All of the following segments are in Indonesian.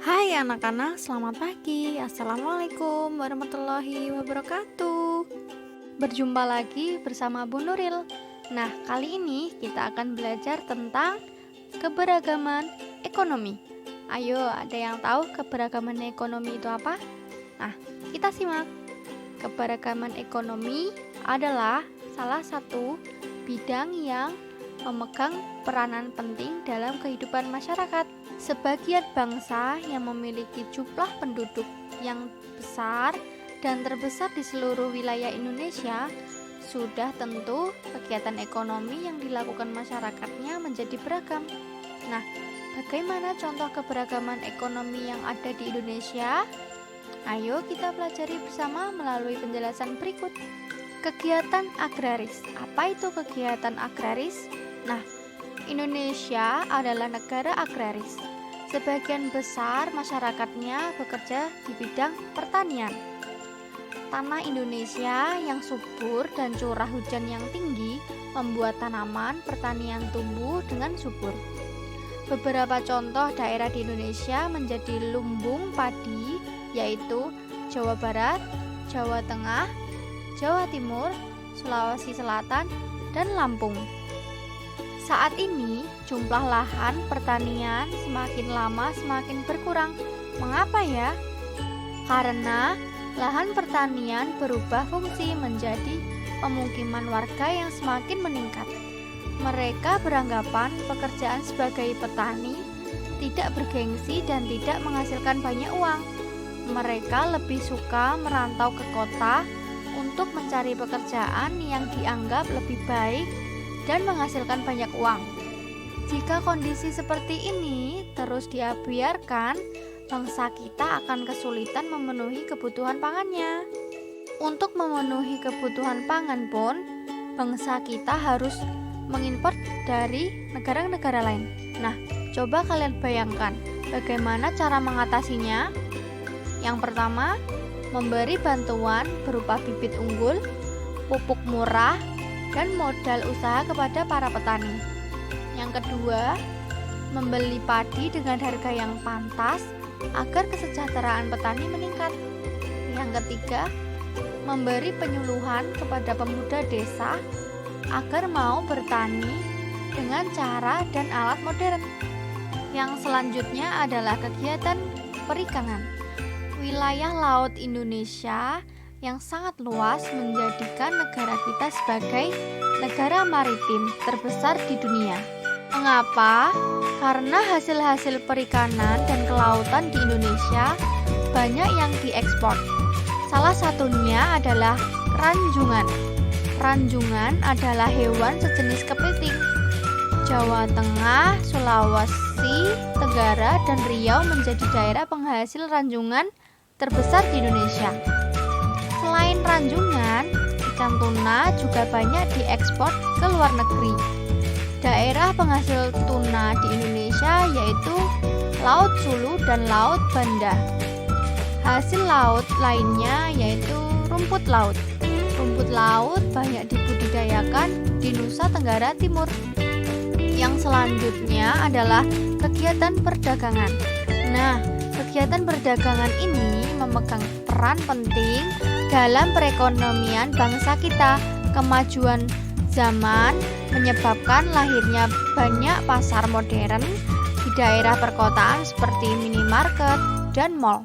Hai anak-anak, selamat pagi. Assalamualaikum warahmatullahi wabarakatuh. Berjumpa lagi bersama Bu Nuril. Nah, kali ini kita akan belajar tentang keberagaman ekonomi. Ayo, ada yang tahu keberagaman ekonomi itu apa? Nah, kita simak. Keberagaman ekonomi adalah salah satu bidang yang memegang peranan penting dalam kehidupan masyarakat. Sebagian bangsa yang memiliki jumlah penduduk yang besar dan terbesar di seluruh wilayah Indonesia, sudah tentu kegiatan ekonomi yang dilakukan masyarakatnya menjadi beragam. Nah, bagaimana contoh keberagaman ekonomi yang ada di Indonesia? Ayo kita pelajari bersama melalui penjelasan berikut. Kegiatan agraris. Apa itu kegiatan agraris? Nah, Indonesia adalah negara agraris. Sebagian besar masyarakatnya bekerja di bidang pertanian. Tanah Indonesia yang subur dan curah hujan yang tinggi membuat tanaman pertanian tumbuh dengan subur. Beberapa contoh daerah di Indonesia menjadi lumbung padi, yaitu Jawa Barat, Jawa Tengah, Jawa Timur, Sulawesi Selatan, dan Lampung. Saat ini, jumlah lahan pertanian semakin lama semakin berkurang. Mengapa ya? Karena lahan pertanian berubah fungsi menjadi pemukiman warga yang semakin meningkat. Mereka beranggapan pekerjaan sebagai petani tidak bergengsi dan tidak menghasilkan banyak uang. Mereka lebih suka merantau ke kota untuk mencari pekerjaan yang dianggap lebih baik dan menghasilkan banyak uang. Jika kondisi seperti ini terus dibiarkan, bangsa kita akan kesulitan memenuhi kebutuhan pangannya. Untuk memenuhi kebutuhan pangan pun, bangsa kita harus mengimpor dari negara-negara lain. Nah, coba kalian bayangkan bagaimana cara mengatasinya. Yang pertama, memberi bantuan berupa bibit unggul, pupuk murah, dan modal usaha kepada para petani. Yang kedua, membeli padi dengan harga yang pantas agar kesejahteraan petani meningkat. Yang ketiga, memberi penyuluhan kepada pemuda desa agar mau bertani dengan cara dan alat modern. Yang selanjutnya adalah kegiatan perikanan. Wilayah laut Indonesia yang sangat luas menjadikan negara kita sebagai negara maritim terbesar di dunia. Mengapa? Karena hasil-hasil perikanan dan kelautan di Indonesia banyak yang diekspor. Salah satunya adalah ranjungan. Ranjungan adalah hewan sejenis kepiting. Jawa Tengah, Sulawesi Tenggara, dan Riau menjadi daerah penghasil ranjungan terbesar di Indonesia. Selain ranjungan, ikan tuna juga banyak diekspor ke luar negeri. Daerah penghasil tuna di Indonesia yaitu Laut Sulu dan Laut Banda. Hasil laut lainnya yaitu rumput laut. Rumput laut banyak dibudidayakan di Nusa Tenggara Timur. Yang selanjutnya adalah kegiatan perdagangan. Nah, kegiatan perdagangan ini memegang peran penting dalam perekonomian bangsa kita. Kemajuan zaman menyebabkan lahirnya banyak pasar modern di daerah perkotaan seperti minimarket dan mal.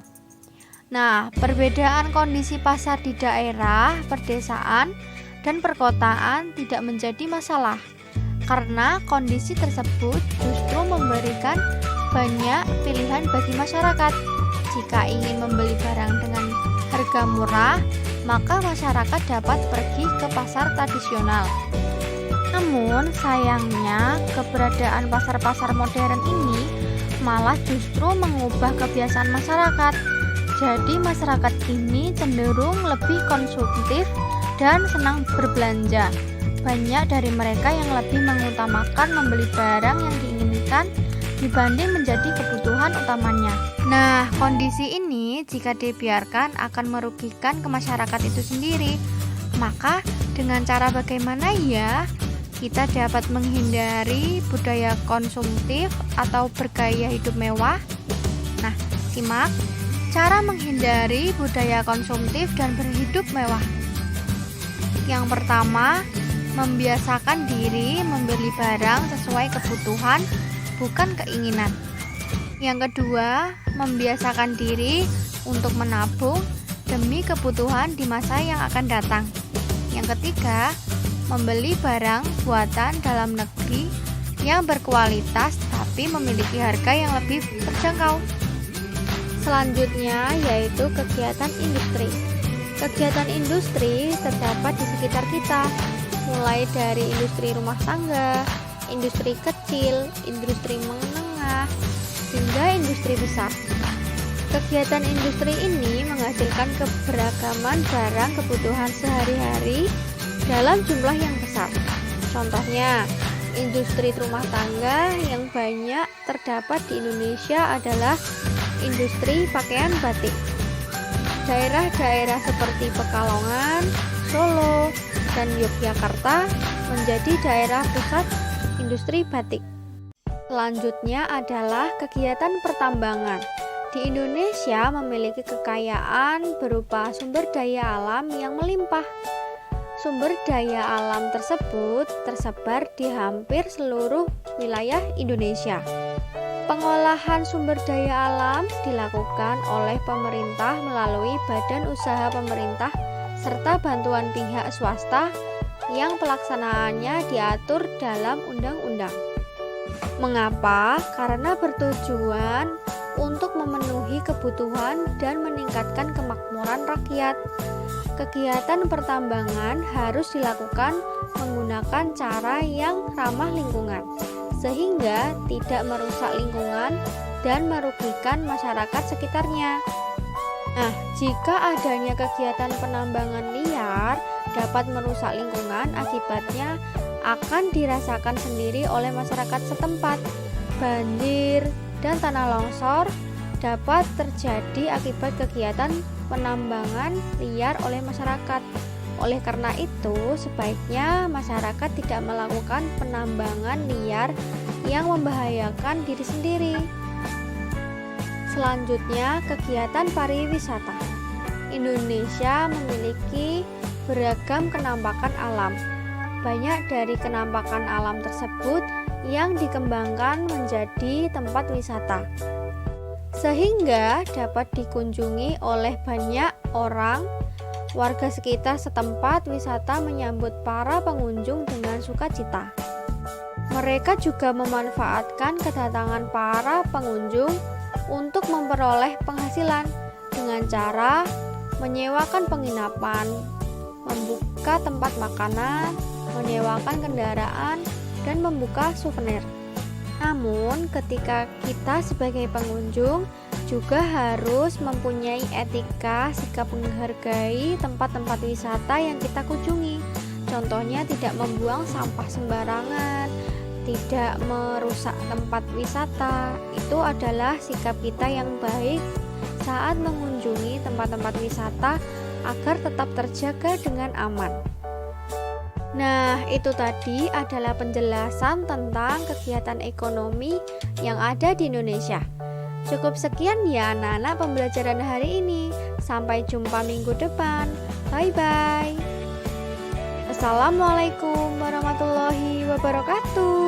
Nah, perbedaan kondisi pasar di daerah pedesaan dan perkotaan tidak menjadi masalah, karena kondisi tersebut justru memberikan banyak pilihan bagi masyarakat. Jika ingin membeli barang dengan harga murah, maka masyarakat dapat pergi ke pasar tradisional. Namun sayangnya, keberadaan pasar-pasar modern ini malah justru mengubah kebiasaan masyarakat. Jadi masyarakat ini cenderung lebih konsumtif dan senang berbelanja. Banyak dari mereka yang lebih mengutamakan membeli barang yang diinginkan dibanding menjadi kebutuhan utamanya. Nah, kondisi ini jika dibiarkan akan merugikan ke masyarakat itu sendiri. Maka dengan cara bagaimana ya kita dapat menghindari budaya konsumtif atau bergaya hidup mewah? Nah, Simak cara menghindari budaya konsumtif dan berhidup mewah. Yang pertama, membiasakan diri membeli barang sesuai kebutuhan, bukan keinginan. Yang kedua, membiasakan diri untuk menabung demi kebutuhan di masa yang akan datang. Yang ketiga, membeli barang buatan dalam negeri yang berkualitas tapi memiliki harga yang lebih terjangkau. Selanjutnya yaitu kegiatan industri. Kegiatan industri terdapat di sekitar kita, mulai dari industri rumah tangga, industri kecil, industri menengah, hingga industri besar. Kegiatan industri ini menghasilkan keberagaman barang kebutuhan sehari-hari dalam jumlah yang besar. Contohnya, industri rumah tangga yang banyak terdapat di Indonesia adalah industri pakaian batik. Daerah-daerah seperti Pekalongan, Solo, dan Yogyakarta menjadi daerah pusat industri batik. Selanjutnya adalah kegiatan pertambangan. Di Indonesia memiliki kekayaan berupa sumber daya alam yang melimpah. Sumber daya alam tersebut tersebar di hampir seluruh wilayah Indonesia. Pengolahan sumber daya alam dilakukan oleh pemerintah melalui badan usaha pemerintah serta bantuan pihak swasta yang pelaksanaannya diatur dalam undang-undang. Mengapa? Karena bertujuan untuk memenuhi kebutuhan dan meningkatkan kemakmuran rakyat. Kegiatan pertambangan harus dilakukan menggunakan cara yang ramah lingkungan, sehingga tidak merusak lingkungan dan merugikan masyarakat sekitarnya. Nah, jika adanya kegiatan penambangan liar dapat merusak lingkungan, akibatnya akan dirasakan sendiri oleh masyarakat setempat. Banjir dan tanah longsor dapat terjadi akibat kegiatan penambangan liar oleh masyarakat. Oleh karena itu, sebaiknya masyarakat tidak melakukan penambangan liar yang membahayakan diri sendiri. Selanjutnya, kegiatan pariwisata. Indonesia memiliki beragam kenampakan alam. Banyak dari kenampakan alam tersebut yang dikembangkan menjadi tempat wisata, sehingga dapat dikunjungi oleh banyak orang. Warga sekitar setempat wisata menyambut para pengunjung dengan sukacita. Mereka juga memanfaatkan kedatangan para pengunjung untuk memperoleh penghasilan dengan cara menyewakan penginapan, membuka tempat makanan, menyewakan kendaraan, dan membuka souvenir. Namun, ketika kita sebagai pengunjung juga harus mempunyai etika, sikap menghargai tempat-tempat wisata yang kita kunjungi. Contohnya tidak membuang sampah sembarangan, tidak merusak tempat wisata. Itu adalah sikap kita yang baik saat mengunjungi tempat-tempat wisata agar tetap terjaga dengan aman. Nah, itu tadi adalah penjelasan tentang kegiatan ekonomi yang ada di Indonesia. Cukup sekian ya anak-anak pembelajaran hari ini. Sampai jumpa minggu depan. Bye-bye. Assalamualaikum warahmatullahi wabarakatuh.